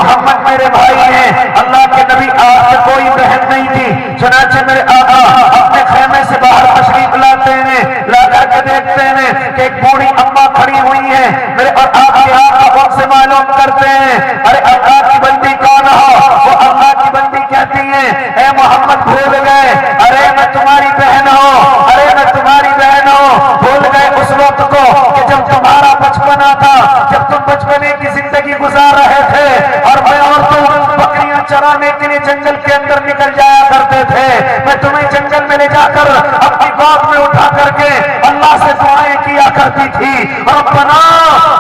محمد میرے بھائی ہیں، اللہ کے نبی آپ سے کوئی بہن نہیں تھی، چنانچہ میرے آقا اپنے خیمے سے باہر تشریف لاتے ہیں، لا کر کے دیکھتے ہیں کہ ایک بوڑھی اماں کھڑی ہوئی ہے، میرے اور آپ کے آقا ان سے معلوم کرتے ہیں، ارے اللہ کی بندی کون ہو؟ وہ اللہ کی بندی کہتی ہیں، اے محمد بھول گئے، ارے میں تمہاری بہن ہوں، ارے میں تمہاری بہن ہوں، بھول گئے اس وقت کو کہ جب تمہارا بچپنا تھا، جب تم بچپنے کی زندگی گزار رہے تھے اور میں اور تم بکریاں چرانے کے لیے جنگل کے اندر نکل جایا کرتے تھے، میں تمہیں جنگل میں لے جا کر اپنی گود میں اٹھا کر کے اللہ سے دعائیں کیا کرتی تھی، ربنا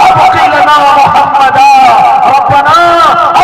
ابقی لنا محمدا، ربنا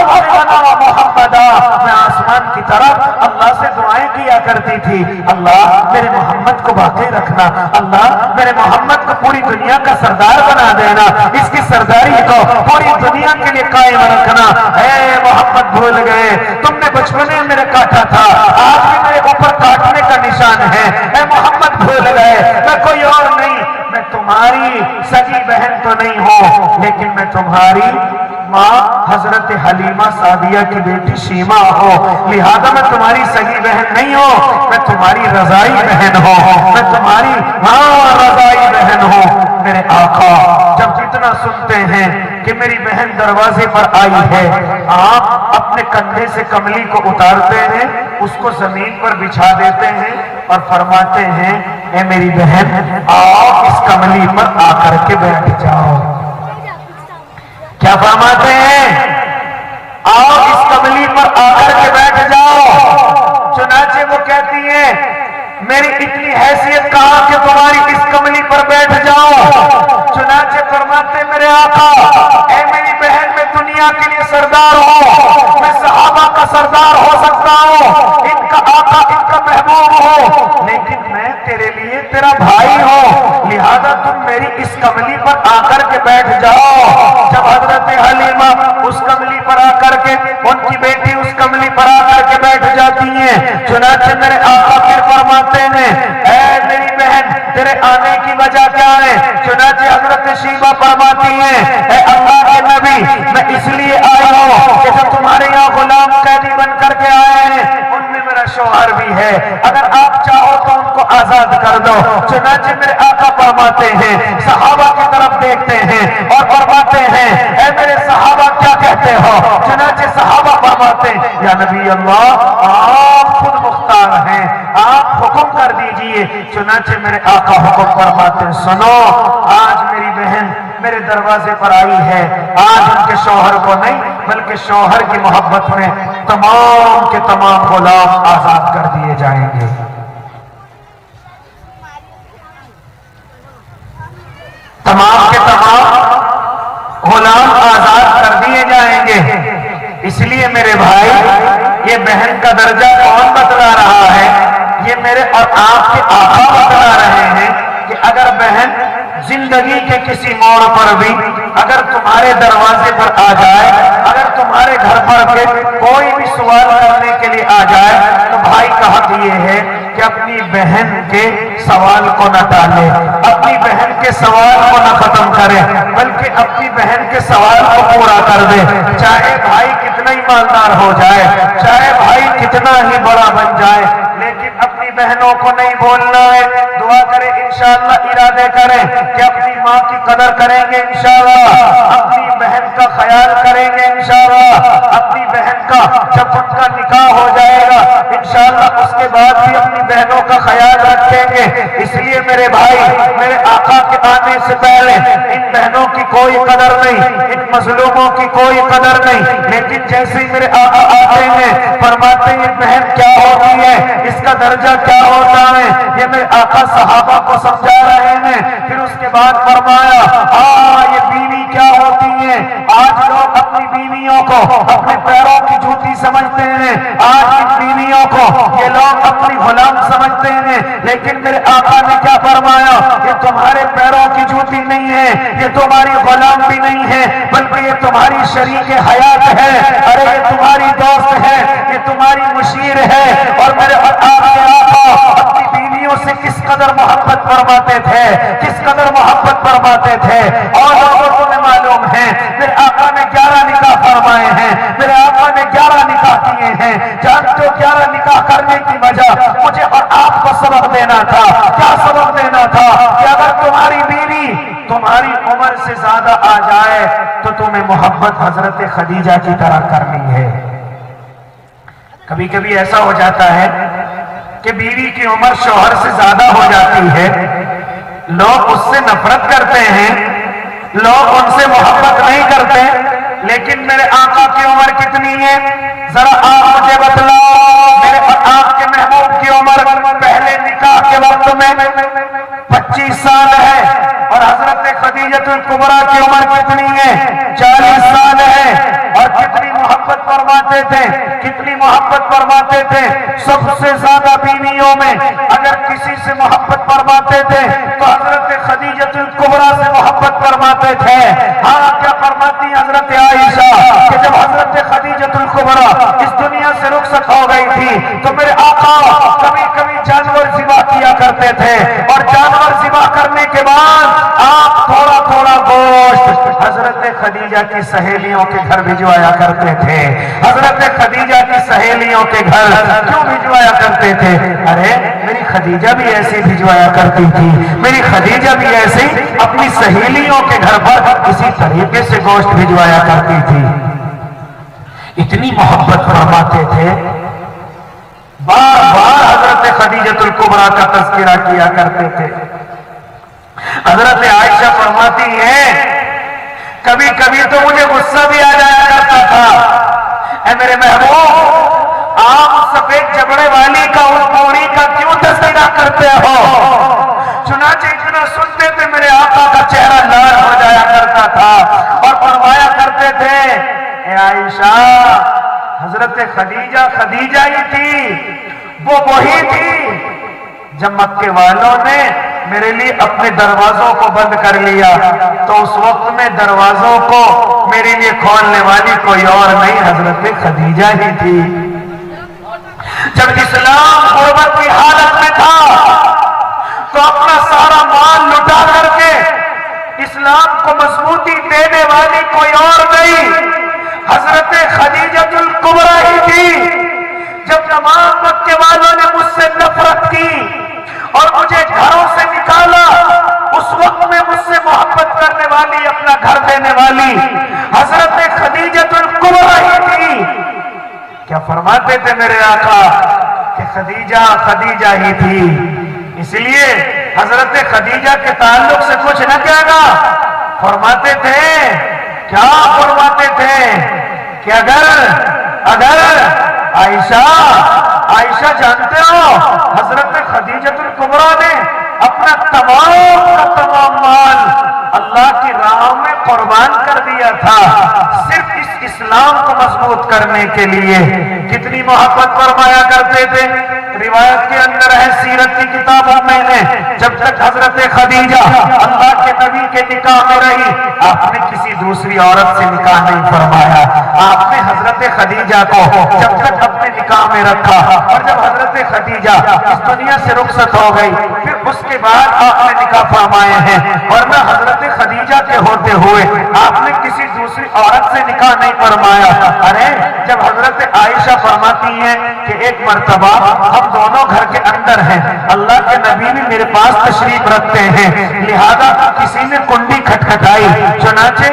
ابقی لنا محمدا، میں آسمان کی طرف اللہ سے دعائیں کیا کرتی تھی، اللہ میرے محمد کو باقی رکھنا، اللہ میرے محمد کو پوری دنیا کا سردار بنا دینا، اس کی سرداری کو پوری دنیا کے لیے قائم رکھنا۔ اے محمد بھول گئے، تم نے بچپن میں میرے کاٹا تھا، آج بھی میرے اوپر کاٹنے کا نشان ہے، اے محمد بھول گئے، میں کوئی اور نہیں، میں تمہاری سگی بہن تو نہیں ہوں، لیکن میں تمہاری ماں حضرت حلیمہ سعدیہ کی بیٹی شیمہ ہو، لہذا میں تمہاری سگی بہن نہیں ہوں، میں تمہاری رضائی بہن ہوں، میں تمہاری رضائی بہن ہوں۔ میرے آقا جب اتنا سنتے ہیں کہ میری بہن دروازے پر آئی ہے، آپ اپنے کندھے سے کملی کو اتارتے ہیں، اس کو زمین پر بچھا دیتے ہیں اور فرماتے ہیں، اے میری بہن آؤ اس کملی پر آ کر کے بیٹھ جاؤ۔ کیا فرماتے ہیں؟ آؤ اس کملی پر آ کر کے بیٹھ جاؤ۔ چنانچہ وہ کہتی ہیں، میری اتنی حیثیت کہاں کہ تمہاری اس کملی پر بیٹھ جاؤ؟ چنانچہ فرماتے میرے آقا، اے میری بہن میں دنیا کے لیے سردار ہوں، میں صحابہ کا سردار ہو سکتا ہوں، ان کا آقا ان کا محبوب ہوں، لیکن میں تیرے لیے تیرا بھائی ہوں، لہذا تم میری اس کملی پر آ کر کے بیٹھ جاؤ۔ جب حضرت حلیمہ اس کملی پر آ کر کے ان کی بیٹی اس کملی پر آ کر کے بیٹھ جاتی ہیں، چنانچہ میرے آقا پھر فرماتے ہیں، اے میری بہن تیرے آنے کی وجہ کیا ہے؟ چنانچہ حضرت شیبہ فرماتی ہیں، اے اللہ کے نبی میں اس لیے آئی ہوں کہ جب تمہارے یہاں غلام قیدی بن کر کے آئے ہیں ان میں میرا شوہر بھی ہے، اگر آپ چاہو تو ان کو آزاد کر دو۔ چنانچہ میرے آقا فرماتے ہیں، صحابہ کی طرف دیکھتے ہیں اور فرماتے ہیں، اے میرے صحابہ کیا کہتے ہو؟ چنانچہ صحابہ فرماتے ہیں، یا نبی اللہ آپ خود مختار ہیں، آپ حکم کر دیجئے۔ چنانچہ میرے آقا حکم فرماتے ہیں، سنو آج میری بہن میرے دروازے پر آئی ہے، آج ان کے شوہر کو نہیں بلکہ شوہر کی محبت میں تمام کے تمام غلام آزاد کر دیے جائیں گے۔ تمام کے تمام غلام آزاد کر دیے جائیں گے۔ اس لیے میرے بھائی یہ بہن کا درجہ کون بتلا رہا ہے؟ یہ میرے اور آپ کے آقا بتلا رہے ہیں کہ اگر بہن زندگی کے کسی موڑ پر بھی اگر تمہارے دروازے پر آ جائے، اگر تمہارے گھر پر کے کوئی بھی سوال کرنے کے لیے آ جائے، تو بھائی کا حق یہ ہے کہ اپنی بہن کے سوال کو نہ ٹالے، اپنی بہن کے سوال کو نہ ختم کرے، بلکہ اپنی بہن کے سوال کو پورا کر دے، چاہے بھائی کتنا ہی مالدار ہو جائے، چاہے بھائی کتنا ہی بڑا بن جائے، لیکن اپنی بہنوں کو نہیں بولنا ہے۔ دعا کریں انشاءاللہ، ارادے کریں کہ اپنی ماں کی قدر کریں گے انشاءاللہ، اپنی بہن کا خیال کریں گے انشاءاللہ، اپنی بہن کا جب ان کا نکاح ہو جائے گا انشاءاللہ اس کے بعد بھی اپنی بہنوں کا خیال رکھیں گے۔ اس لیے میرے بھائی میرے آقا کے آنے سے پہلے ان بہنوں کی کوئی قدر نہیں، ان مظلوموں کی کوئی قدر نہیں، لیکن جیسے ہی میرے آقا آتے ہیں فرماتے ہیں بہن کیا ہوتی ہے، اس کا درجہ کیا ہوتا ہے، یہ میرے آقا صحابہ کو سمجھا رہے ہیں۔ پھر اس کے بعد فرمایا یہ بیوی کیا ہوتی ہے۔ آج لوگ اپنی بیویوں کو اپنے پیروں کی جوتی سمجھتے ہیں، آج ان بیویوں کو یہ لوگ اپنی غلام سمجھتے ہیں، لیکن میرے آقا نے کیا فرمایا، یہ تمہارے پیروں کی جوتی نہیں ہے، یہ تمہاری غلام بھی نہیں ہے، بلکہ یہ تمہاری شریک حیات ہے، ارے یہ تمہاری دوست ہے، یہ تمہاری مشیر ہے۔ اور میرے آقا اپنی بیویوں سے کس قدر محبت فرماتے تھے، کس قدر محبت فرماتے تھے، اور لوگوں کو معلوم ہے میرے آقا نے 11 نکاح فرمائے ہیں، میرے دینا تھا؟ کیا سبب دینا تھا کہ اگر تمہاری بیوی تمہاری عمر سے زیادہ آ جائے تو تمہیں محبت حضرت خدیجہ کی طرح کرنی ہے؟ کبھی کبھی ایسا ہو جاتا ہے کہ بیوی کی عمر شوہر سے زیادہ ہو جاتی ہے، لوگ اس سے نفرت کرتے ہیں، لوگ ان سے محبت نہیں کرتے، لیکن میرے آقا کی عمر کتنی ہے ذرا آپ مجھے بتلاؤ؟ میرے آپ کے محبوب کی عمر پہلے نکاح کے وقت میں 25 سال ہے، اور حضرت خدیجہ الکبریٰ کی عمر کتنی ہے؟ 40 سال ہے، اور کتنی محبت فرماتے تھے، کتنی محبت فرماتے تھے؟ سب سے زیادہ بیویوں میں اگر کسی سے محبت فرماتے تھے تو حضرت خدیجہ الکبریٰ سے محبت فرماتے تھے۔ ہاں، کیا فرماتی حضرت عائشہ کہ جب حضرت خدیجہ الکبریٰ اس دنیا سے رخصت ہو گئی تھی تو میرے آقا کبھی کبھی جانور ذبح کیا کرتے تھے، اور جانور ذبح کرنے کے بعد آپ تھوڑا تھوڑا گوشت حضرت خدیجہ کی سہیلیوں کے گھر بھجوایا کرتے تھے۔ حضرت خدیجہ کی سہیلیوں کے گھر کیوں بھجوایا کرتے تھے؟ ارے میری خدیجہ بھی ایسے بھجوایا کرتی تھی، میری خدیجہ بھی ایسے اپنی سہیلیوں کے گھر پر اسی طریقے سے گوشت بھجوایا کرتی تھی۔ اتنی محبت فرماتے تھے، بار بار حضرت خدیجہ الکبریٰ کا تذکرہ کیا کرتے تھے۔ حضرت عائشہ فرماتی ہیں کبھی کبھی تو مجھے غصہ بھی آ جایا کرتا تھا، اے میرے محبوب آپ سفید جبڑے والی کا اس بوڑھی کا کیوں تذکرہ کرتے ہو؟ چنانچہ اتنا سنتے تھے میرے آقا کا چہرہ لال ہو جایا کرتا تھا، اور فرمایا کرتے تھے اے عائشہ حضرت خدیجہ ہی تھی، وہ وہی تھی جب مکے والوں نے میرے لیے اپنے دروازوں کو بند کر لیا تو اس وقت میں دروازوں کو میرے لیے کھولنے والی کوئی اور نہیں، حضرت خدیجہ ہی تھی۔ جب اسلام غربت کی حالت میں تھا تو اپنا سارا مال لٹا کر کے اسلام کو مضبوطی دینے والی کوئی اور نہیں، حضرت خدیجہ الکبریٰ ہی تھی۔ جب تمام مکے والوں نے مجھ سے نفرت کی اور مجھے گھروں سے نکالا، اس وقت میں مجھ سے محبت کرنے والی، اپنا گھر دینے والی حضرت خدیجہ الکبریٰ ہی تھی۔ کیا فرماتے تھے میرے آقا کہ خدیجہ ہی تھی، اس لیے حضرت خدیجہ کے تعلق سے کچھ نہ کہے گا۔ فرماتے تھے، کیا فرماتے تھے کہ اگر عائشہ جانتے ہو حضرت خدیجہ الکبریٰ نے اپنا تمام مال اللہ کی راہ میں قربان کر دیا تھا صرف اس اسلام کو مضبوط کرنے کے لیے۔ کتنی محبت فرمایا کرتے تھے۔ روایت کے اندر ہے سیرت کی کتابوں میں نے، جب تک حضرت خدیجہ اللہ کے نبی کے نکاح میں رہی آپ نے کسی دوسری عورت سے نکاح نہیں فرمایا۔ آپ نے حضرت خدیجہ کو جب تک اپنے نکاح میں رکھا، اور جب حضرت خدیجہ اس دنیا سے رخصت ہو گئی پھر اس کے بعد آپ نے نکاح فرمائے ہیں، ورنہ حضرت خدیجہ کے ہوتے ہوئے آپ نے کسی دوسری عورت سے نکاح نہیں فرمایا۔ ارے جب حضرت عائشہ فرماتی ہیں کہ ایک مرتبہ ہم دونوں گھر کے اندر ہیں، اللہ کے نبی بھی میرے پاس تشریف رکھتے ہیں، لہذا کسی نے کنڈی کھٹکھٹائی، چنانچہ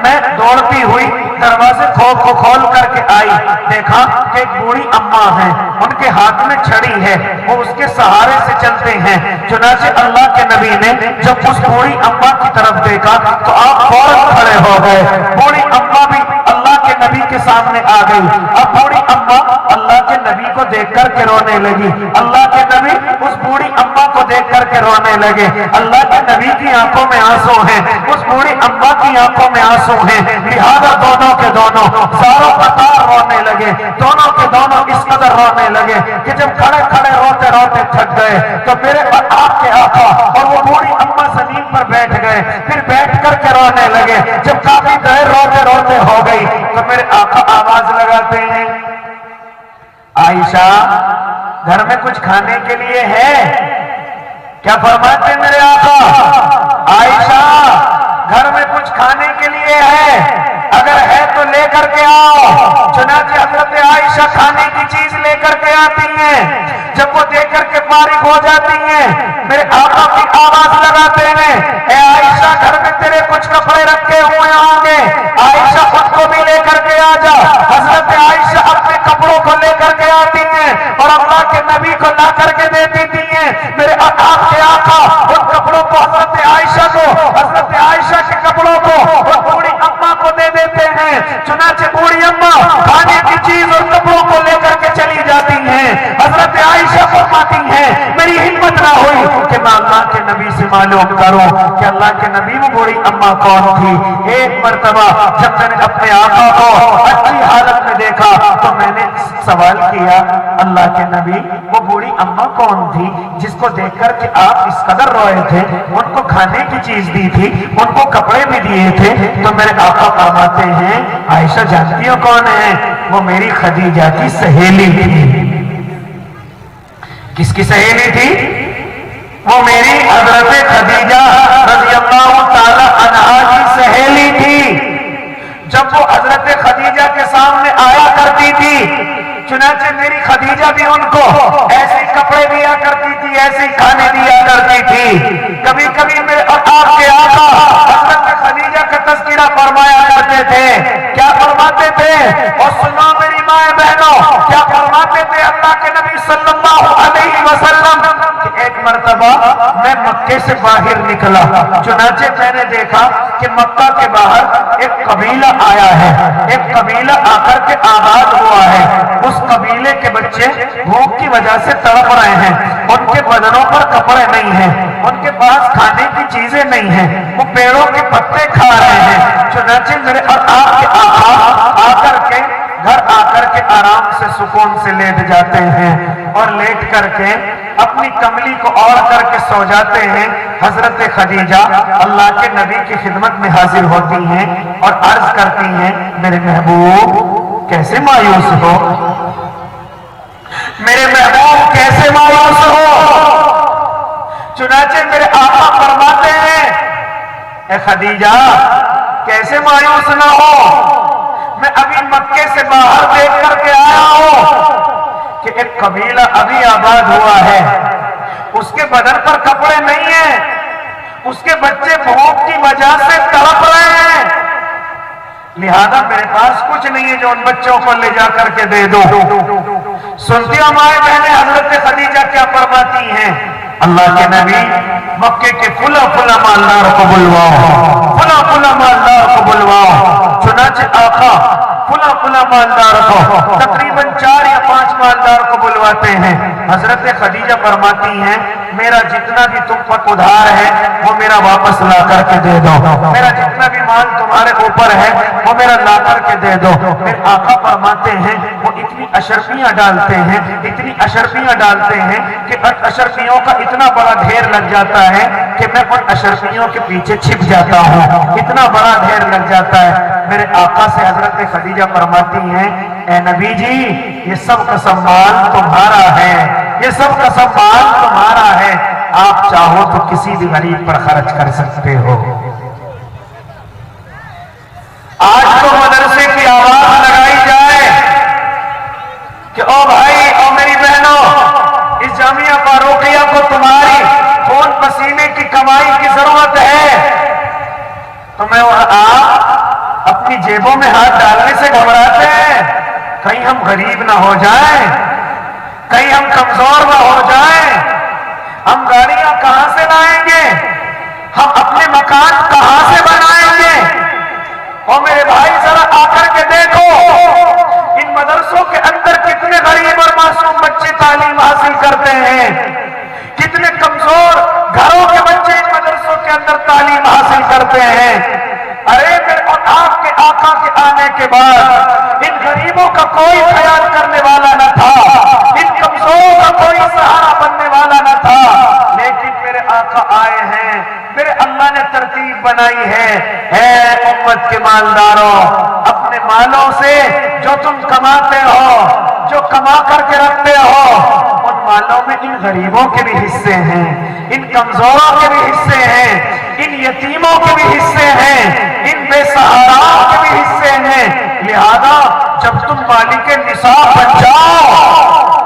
میں دوڑتی ہوئی دروازے کھول کر کے آئی، دیکھا کہ ایک بوڑھی اماں ہیں، ان کے ہاتھ میں چھڑی ہے، وہ اس کے سہارے سے چلتے ہیں۔ چنانچہ اللہ کے نبی نے جب اس بوڑھی اماں کی طرف دیکھا تو آپ فوراً کھڑے ہو گئے۔ بوڑھی اماں بھی اللہ کے نبی کے سامنے آ گئی۔ اب بوڑھی اماں اللہ کے نبی کو دیکھ کر کے رونے لگی، اللہ کے نبی اس بوڑھی اماں کو دیکھ کر کے رونے لگے۔ اللہ کے نبی کی آنکھوں میں آنسو ہیں، اس بوڑھی اماں کی آنکھوں میں آنسو ہیں، لہذا دونوں کے دونوں ساروں قطار رونے لگے، دونوں کے دونوں اس قدر رونے لگے کہ جب کھڑے کھڑے روتے روتے تھک گئے تو میرے اور آپ کے آقا اور وہ بوڑھی اماں زمین پر بیٹھ گئے، پھر بیٹھ کر کے رونے لگے۔ جب کافی دیر روتے روتے ہو گئی تو میرے آقا آواز لگاتے ہیں، عائشہ گھر میں کچھ کھانے کے لیے ہے؟ کیا فرماتے میرے آقا؟ عائشہ گھر میں کچھ کھانے کے لیے ہے؟ اگر ہے تو لے کر کے آؤ۔ چنانچہ حضرت عائشہ کھانے کی چیز لے کر کے آتی ہیں۔ جب وہ دیکھ کر کے فارغ ہو جاتی ہیں میرے آقا کی آواز لگاتے ہیں اے عائشہ گھر میں تیرے کچھ کپڑے رکھے ہوئے ہوں گے عائشہ خود کو بھی لے کر کے آ جا حضرت عائشہ اپنے کپڑوں کو لے کر کے آتی ہیں اور اللہ کے نبی کو لا کر کے دیتی تھی ہیں میرے آپ کے آقا ان کپڑوں کو حضرت عائشہ کے کپڑوں کو اور بوڑھی اماں کو دے دیتے ہیں چنانچہ بوڑھی اماں کھانے کی چیز اور کپڑوں کو لے کر کے چلی جاتی ہیں حضرت عائشہ فرماتی ہیں میری ہمت نہ ہوئی کہ میں اللہ کے نبی سے معلوم کروں کہ اللہ کے نبی وہ بوڑھی اماں کون تھی ایک مرتبہ جب میں نے اپنے آقا کو اچھی حالت میں دیکھا تو میں نے سوال کیا اللہ کے نبی وہ بوڑھی اماں کون تھی جس کو دیکھ کر کہ آپ اس قدر روئے تھے ان کو کھانے کی چیز دی تھی ان کو کپڑے بھی دیے تھے تو میرے آقا فرماتے ہیں عائشہ جانتی ہو کون ہے وہ میری خدیجہ کی سہیلی تھی کس کی سہیلی تھی وہ میری حضرت خدیجہ رضی اللہ تعالی عنہا کی سہیلی تھی جب وہ حضرت خدیجہ کے سامنے آیا کرتی تھی چنانچہ میری خدیجہ بھی ان کو ایسے کپڑے دیا کرتی تھی ایسے کھانے دیا کرتی تھی کبھی کبھی میرے آپ کے آقا حضرت خدیجہ کا تذکرہ فرمایا کرتے تھے کیا فرماتے تھے اور سنو میری ماں بہنوں کیا فرماتے تھے اللہ کے نبی صلی اللہ علیہ وسلم کہ ایک مرتبہ میں مکے سے باہر نکلا چنانچہ میں نے دیکھا کہ مکہ کے باہر ایک قبیلہ آیا ہے ایک قبیلہ آ کر کے آباد ہوا ہے اس قبیلے کے بچے بھوک کی وجہ سے تڑپ رہے ہیں ان کے بدنوں پر کپڑے نہیں ہیں ان کے پاس کھانے کی چیزیں نہیں ہیں وہ پیڑوں کے پتے کھا رہے ہیں چنانچہ میرے اور آپ کے آقا آ کر کے گھر آ کر کے آرام سے سکون سے لیٹ جاتے ہیں اور لیٹ کر کے اپنی کملی کو اوڑھ کر کے سو جاتے ہیں حضرت خدیجہ اللہ کے نبی کی خدمت میں حاضر ہوتی ہیں اور عرض کرتی ہیں میرے محبوب کیسے مایوس ہو میرے محبوب کیسے مایوس ہو چنانچہ میرے آقا فرماتے ہیں اے خدیجہ کیسے مایوس نہ ہو میں ابھی مکے سے باہر دیکھ کر کے آیا ہوں کہ ایک قبیلہ ابھی آباد ہوا ہے اس کے بدن پر کپڑے نہیں ہیں اس کے بچے بھوک کی وجہ سے تڑپ رہے ہیں لہذا میرے پاس کچھ نہیں ہے جو ان بچوں کو لے جا کر کے دے دو سنتی ہو مائیں بہنیں حضرت خدیجہ کیا فرماتی ہیں اللہ کے نبی مکے کے فلا فلا مالدار کو بلواؤ فلا فلا مالدار کو بلواؤ چنانچہ آقا فلا فلا مالدار کو تقریباً 4 یا 5 مالدار کو بلواتے ہیں حضرت خدیجہ فرماتی ہیں میرا جتنا بھی تم پر ادھار ہے وہ میرا واپس لا کر کے دے دو میرا جتنا بھی مال تمہارے اوپر ہے وہ میرا لا کر کے دے دو میرے آقا فرماتے ہیں وہ اتنی اشرفیاں ڈالتے ہیں اتنی اشرفیاں ڈالتے ہیں کہ اشرفیوں کا اتنا بڑا ڈھیر لگ جاتا ہے کہ میں ان اشرفیوں کے پیچھے چھپ جاتا ہوں اتنا بڑا ڈھیر لگ جاتا ہے میرے آقا سے حضرت خدیجہ فرماتی ہیں اے نبی جی یہ سب کا سامان تمہارا ہے یہ سب کا سامان تمہارا ہے آپ چاہو تو کسی بھی غریب پر خرچ کر سکتے ہو آج تو مدرسے کی آواز لگائی جائے کہ او بھائی او میری بہنوں اس جامعہ فاروقیہ کو تمہاری خون پسینے کی کمائی کی ضرورت ہے تو میں آپ اپنی جیبوں میں ہاتھ ڈالنے سے گھبراتے ہیں کہیں ہم غریب نہ ہو جائیں کہیں ہم کمزور نہ ہو جائیں ہم گاڑیاں کہاں سے لائیں گے ہم اپنے مکان کہاں سے بنائیں گے اور میرے بھائی ذرا آ کر کے دیکھو ان مدرسوں کے اندر کتنے غریب اور معصوم بچے تعلیم حاصل کرتے ہیں کتنے کمزور گھروں کے بچے ان مدرسوں کے اندر تعلیم حاصل کرتے ہیں ارے میرے اور آپ کے آقا کے آنے کے بعد ان غریبوں کا کوئی خیال کرنے والا نہ تھا ان کمزوروں کا کوئی سہارا بننے والا نہ تھا لیکن میرے آقا آئے ہیں میرے اللہ نے ترتیب بنائی ہے اے امت کے مالداروں اپنے مالوں سے جو تم کماتے ہو جو کما کر کے رکھتے ہو ان مالوں میں ان غریبوں کے بھی حصے ہیں ان کمزوروں کے بھی حصے ہیں ان یتیموں کے بھی حصے ہیں ان بے سہاراؤں کے بھی حصے ہیں لہذا جب تم مالک نصاب بن جاؤ